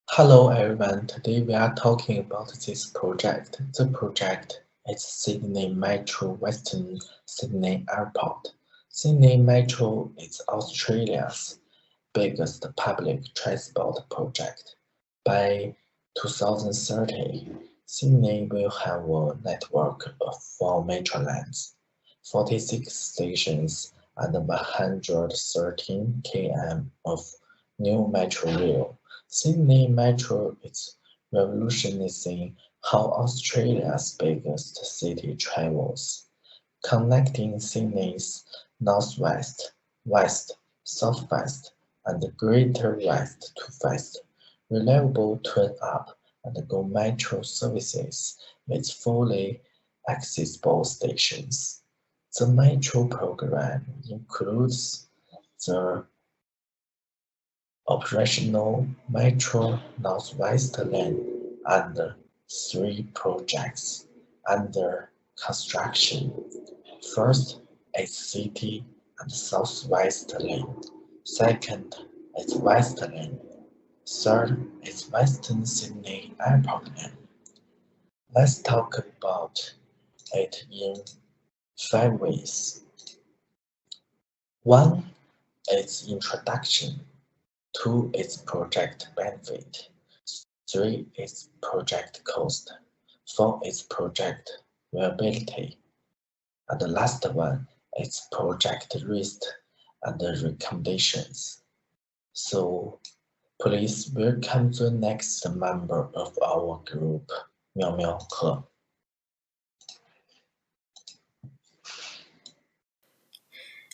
Hello everyone, today we are talking about this project. The project is Sydney Metro Western Sydney Airport. Sydney Metro is Australia's biggest public transport project. By 2030, Sydney will have a network of 4 metro lines, 46 stations, and 113 km of new metro rail. Sydney Metro is revolutionizing how Australia's biggest city travels, connecting Sydney's northwest, west, southwest, and greater west to fast, reliable turn-up and go metro services with fully accessible stations. The metro program includes the operational Metro Northwest Lane and 3 projects under construction. First is City and Southwest Lane. Second is West Lane. Third is Western Sydney Airport Lane. Let's talk about it in 5 ways. 1 is introduction. 2 is project benefit. 3 is project cost. 4 is project viability. And the last one is project risk and recommendations. So please welcome the next member of our group, Miao Miao He.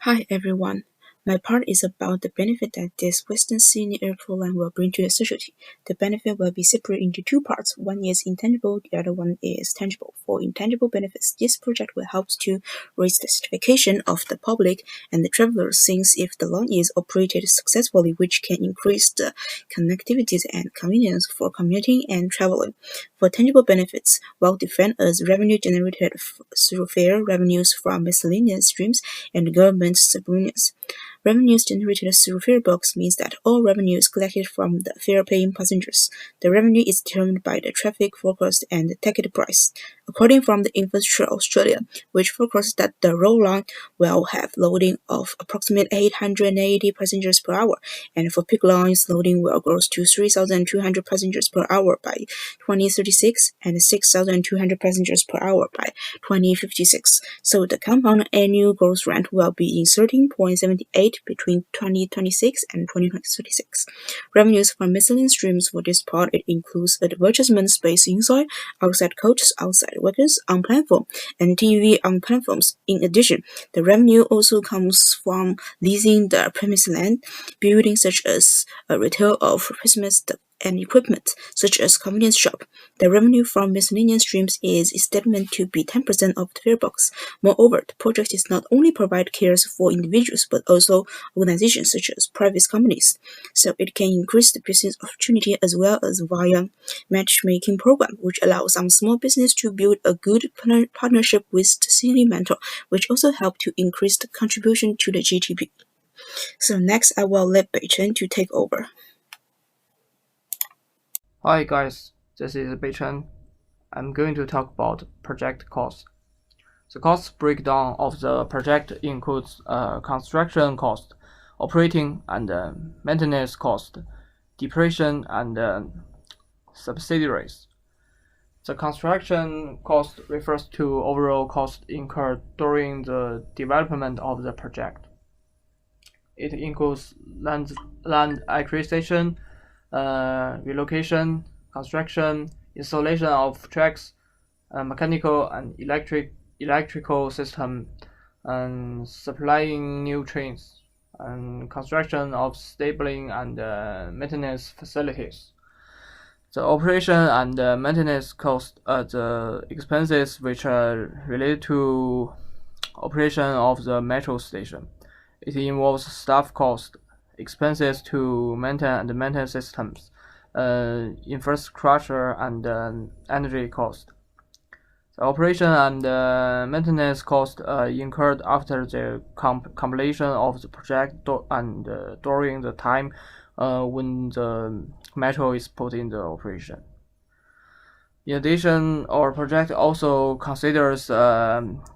Hi everyone. My part is about the benefit that this Western Sydney Airport line will bring to the society. The benefit will be separated into 2 parts. One is intangible, the other one is tangible. For intangible benefits, this project will help to raise the certification of the public and the travelers since if the line is operated successfully, which can increase the connectivity and convenience for commuting and traveling. For tangible benefits, well defined as revenue generated through fare revenues from miscellaneous streams and government subsidies. Revenues generated through fare box means that all revenues collected from the fare-paying passengers. The revenue is determined by the traffic forecast and the ticket price. According from the Infrastructure Australia, which forecasts that the rail line will have loading of approximately 880 passengers per hour, and for peak lines, loading will grow to 3,200 passengers per hour by 2036 and 6,200 passengers per hour by 2056. So the compound annual growth rate will be in 13.78 between 2026 and 2036. Revenues from miscellaneous streams for this part it includes advertisement space inside, outside coaches, outside workers on platform, and TV on platforms. In addition, the revenue also comes from leasing the premise land, buildings such as a retail of Christmas and equipment, such as convenience shop. The revenue from miscellaneous streams is estimated to be 10% of the fare box. Moreover, the project is not only provide cares for individuals, but also organizations such as private companies. So it can increase the business opportunity as well as via matchmaking program, which allows some small business to build a good partnership with the city mentor, which also help to increase the contribution to the GDP. So next, I will let Bei Chen to take over. Hi guys, this is Bei Chen. I'm going to talk about project costs. The cost breakdown of the project includes construction cost, operating and maintenance cost, depreciation and subsidiaries. The construction cost refers to overall cost incurred during the development of the project. It includes land acquisition, relocation, construction, installation of tracks, mechanical and electrical system, and supplying new trains, and construction of stabling and maintenance facilities. The operation and maintenance cost are the expenses which are related to operation of the metro station. It involves staff cost, expenses to maintain systems, infrastructure and energy cost. The operation and maintenance cost incurred after the completion of the project and during the time when the metro is put into operation. In addition, our project also considers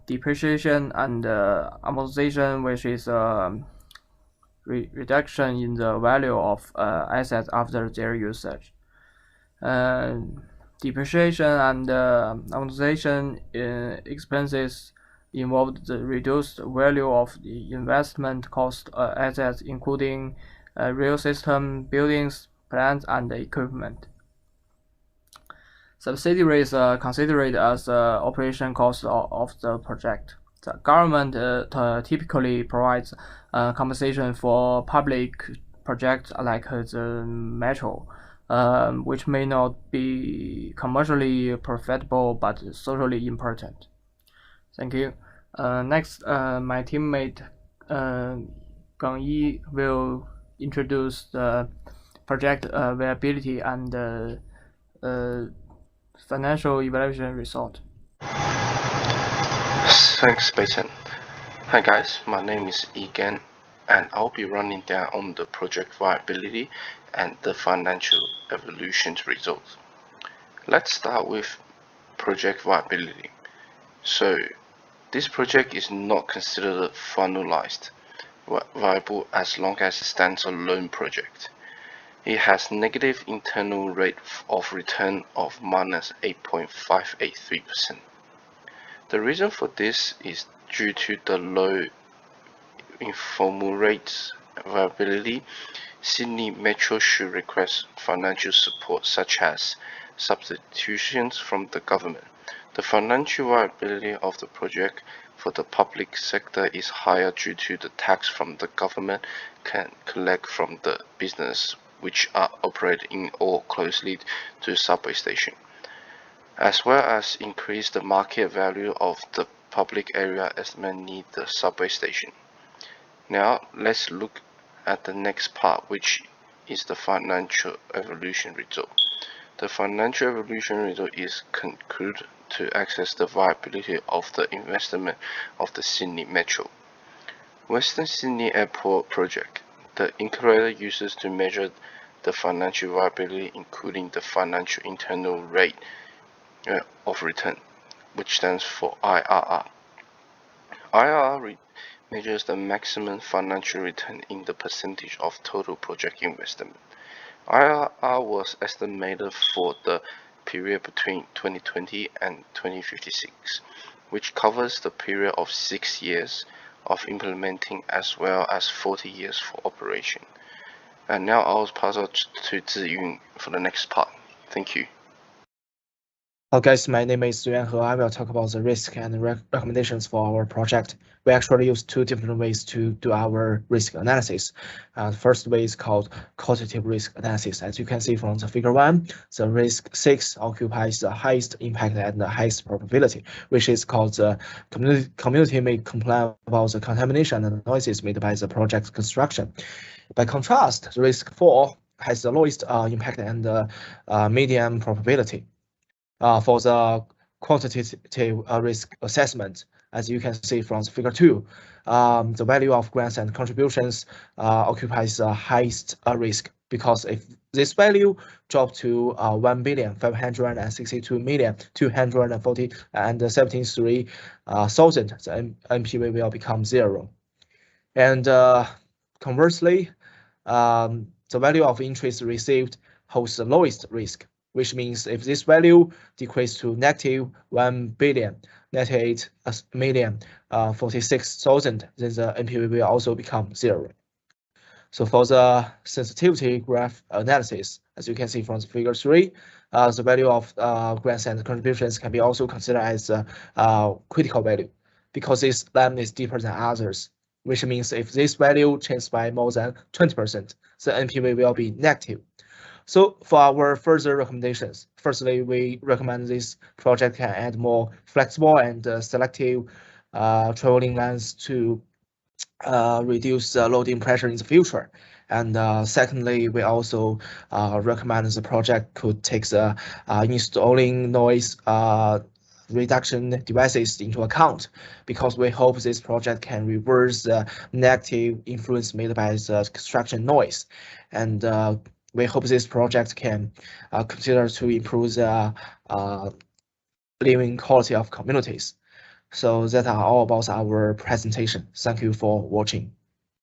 depreciation and amortization, which is reduction in the value of assets after their usage. Depreciation and amortization expenses involved the reduced value of the investment cost assets, including rail system, buildings, plants, and equipment. Subsidiaries are considered as operation costs of the project. The government typically provides compensation for public projects like the metro, which may not be commercially profitable but socially important. Thank you. Next, my teammate Gang Yi will introduce the project viability and financial evaluation result. Thanks, Peyton. Hi guys, my name is Egan, and I'll be running down on the project viability and the financial evaluation results. Let's start with project viability. So, this project is not considered finalized viable as long as it stands alone project. It has negative internal rate of return of -8.583%. The reason for this is due to the low informal rates viability. Sydney Metro should request financial support such as substitutions from the government. The financial viability of the project for the public sector is higher due to the tax from the government can collect from the business which are operated in or closely to subway station, as well as increase the market value of the public area as many need the subway station. Now let's look at the next part, which is the financial evaluation result. The financial evaluation result is concluded to access the viability of the investment of the Sydney Metro. Western Sydney Airport project. The calculator uses to measure the financial viability, including the financial internal rate of return, which stands for IRR. IRR measures the maximum financial return in the percentage of total project investment. IRR was estimated for the period between 2020 and 2056, which covers the period of 6 years of implementing as well as 40 years for operation. And now I'll pass out to Ziyun for the next part. Thank you. Hello guys, my name is Yuan He. I will talk about the risk and recommendations for our project. We actually use two different ways to do our risk analysis. The first way is called quantitative risk analysis. As you can see from the figure 1, the risk 6 occupies the highest impact and the highest probability, which is called the community may complain about the contamination and noises made by the project construction. By contrast, the risk 4 has the lowest impact and medium probability. For the quantitative risk assessment, as you can see from figure 2, the value of grants and contributions occupies the highest risk, because if this value drops to 1,562,240,73,000, the NPV will become 0. And conversely, the value of interest received holds the lowest risk, which means if this value decreases to -1,098,046,000, then the NPV will also become 0. So for the sensitivity graph analysis, as you can see from figure 3, the value of grants and contributions can be also considered as a critical value, because this line is deeper than others, which means if this value changes by more than 20%, the NPV will be negative. So for our further recommendations, firstly, we recommend this project can add more flexible and selective traveling lanes to reduce loading pressure in the future. And secondly, we also recommend the project could take the installing noise reduction devices into account, because we hope this project can reverse the negative influence made by the construction noise, and we hope this project can consider to improve the living quality of communities. So that are all about our presentation. Thank you for watching.